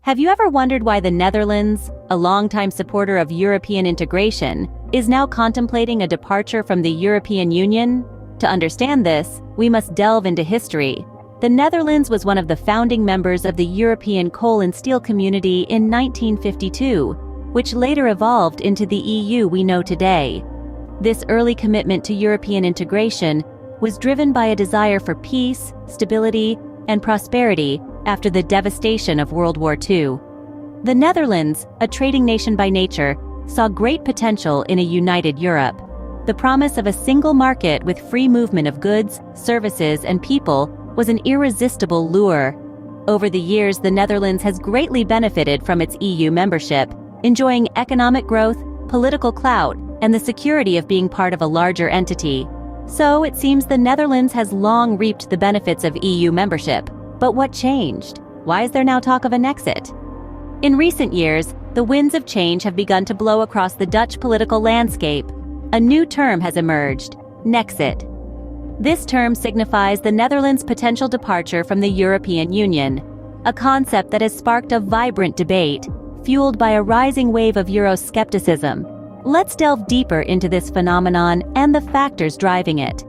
Have you ever wondered why the Netherlands, a longtime supporter of European integration, is now contemplating a departure from the European Union? To understand this, we must delve into history. The Netherlands was one of the founding members of the European Coal and Steel Community in 1952, which later evolved into the EU we know today. This early commitment to European integration was driven by a desire for peace, stability, and prosperity after the devastation of World War II. The Netherlands, a trading nation by nature, saw great potential in a united Europe. The promise of a single market with free movement of goods, services, and people was an irresistible lure. Over the years, the Netherlands has greatly benefited from its EU membership, enjoying economic growth, political clout, and the security of being part of a larger entity. So it seems the Netherlands has long reaped the benefits of EU membership. But what changed? Why is there now talk of a Nexit? In recent years, the winds of change have begun to blow across the Dutch political landscape. A new term has emerged: Nexit. This term signifies the Netherlands' potential departure from the European Union, a concept that has sparked a vibrant debate, fueled by a rising wave of Euroscepticism. Let's delve deeper into this phenomenon and the factors driving it.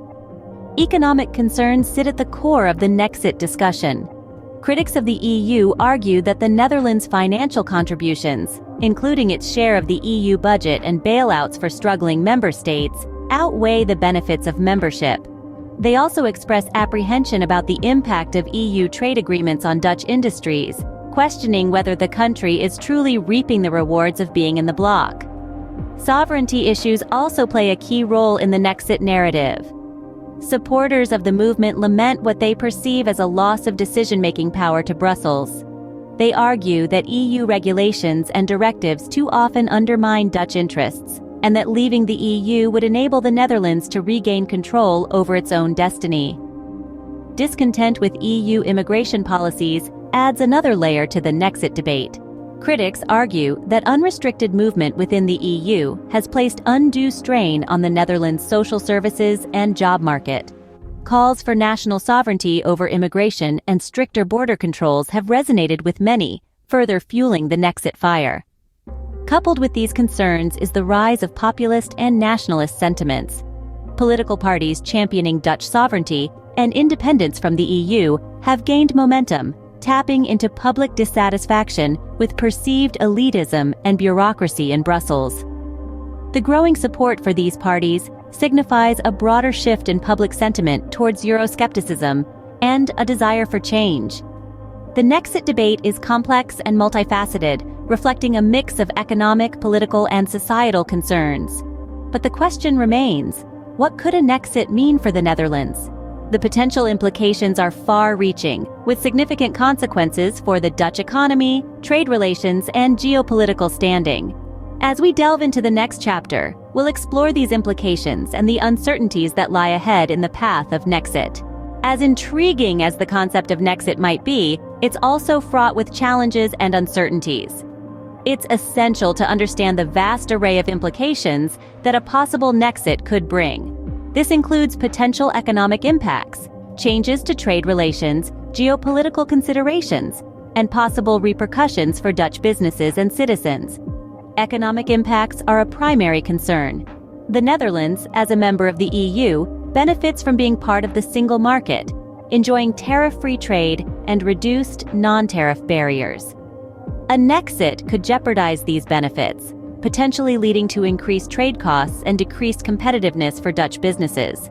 Economic concerns sit at the core of the Nexit discussion. Critics of the EU argue that the Netherlands' financial contributions, including its share of the EU budget and bailouts for struggling member states, outweigh the benefits of membership. They also express apprehension about the impact of EU trade agreements on Dutch industries, questioning whether the country is truly reaping the rewards of being in the bloc. Sovereignty issues also play a key role in the Nexit narrative. Supporters of the movement lament what they perceive as a loss of decision-making power to Brussels. They argue that EU regulations and directives too often undermine Dutch interests, and that leaving the EU would enable the Netherlands to regain control over its own destiny. Discontent with EU immigration policies adds another layer to the Nexit debate. Critics argue that unrestricted movement within the EU has placed undue strain on the Netherlands' social services and job market. Calls for national sovereignty over immigration and stricter border controls have resonated with many, further fueling the Nexit fire. Coupled with these concerns is the rise of populist and nationalist sentiments. Political parties championing Dutch sovereignty and independence from the EU have gained momentum, tapping into public dissatisfaction with perceived elitism and bureaucracy in Brussels. The growing support for these parties signifies a broader shift in public sentiment towards Euroscepticism and a desire for change. The Nexit debate is complex and multifaceted, reflecting a mix of economic, political, and societal concerns. But the question remains: what could a Nexit mean for the Netherlands? The potential implications are far-reaching, with significant consequences for the Dutch economy, trade relations, and geopolitical standing. As we delve into the next chapter, we'll explore these implications and the uncertainties that lie ahead in the path of Nexit. As intriguing as the concept of Nexit might be, it's also fraught with challenges and uncertainties. It's essential to understand the vast array of implications that a possible Nexit could bring. This includes potential economic impacts, changes to trade relations, geopolitical considerations, and possible repercussions for Dutch businesses and citizens. Economic impacts are a primary concern. The Netherlands, as a member of the EU, benefits from being part of the single market, enjoying tariff-free trade and reduced non-tariff barriers. A Nexit could jeopardize these benefits, potentially leading to increased trade costs and decreased competitiveness for Dutch businesses.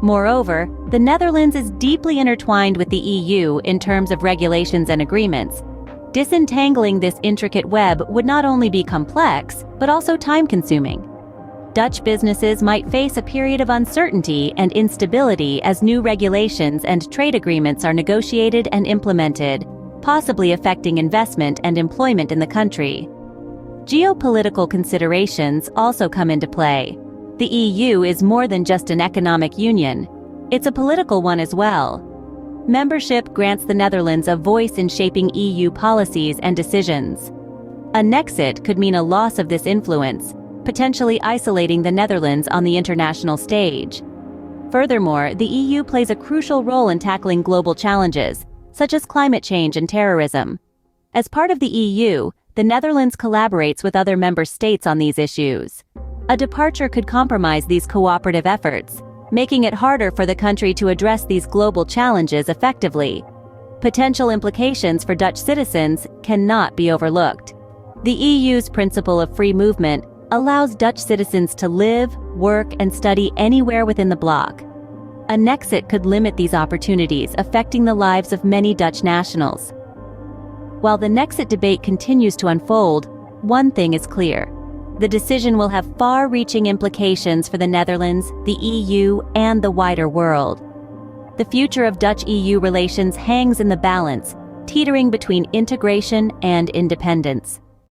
Moreover, the Netherlands is deeply intertwined with the EU in terms of regulations and agreements. Disentangling this intricate web would not only be complex, but also time-consuming. Dutch businesses might face a period of uncertainty and instability as new regulations and trade agreements are negotiated and implemented, possibly affecting investment and employment in the country. Geopolitical considerations also come into play. The EU is more than just an economic union. It's a political one as well. Membership grants the Netherlands a voice in shaping EU policies and decisions. A Nexit could mean a loss of this influence, potentially isolating the Netherlands on the international stage. Furthermore, the EU plays a crucial role in tackling global challenges, such as climate change and terrorism. As part of the EU, the Netherlands collaborates with other member states on these issues. A departure could compromise these cooperative efforts, making it harder for the country to address these global challenges effectively. Potential implications for Dutch citizens cannot be overlooked. The EU's principle of free movement allows Dutch citizens to live, work, and study anywhere within the bloc. A Nexit could limit these opportunities, affecting the lives of many Dutch nationals. While the Nexit debate continues to unfold, one thing is clear. The decision will have far-reaching implications for the Netherlands, the EU, and the wider world. The future of Dutch-EU relations hangs in the balance, teetering between integration and independence.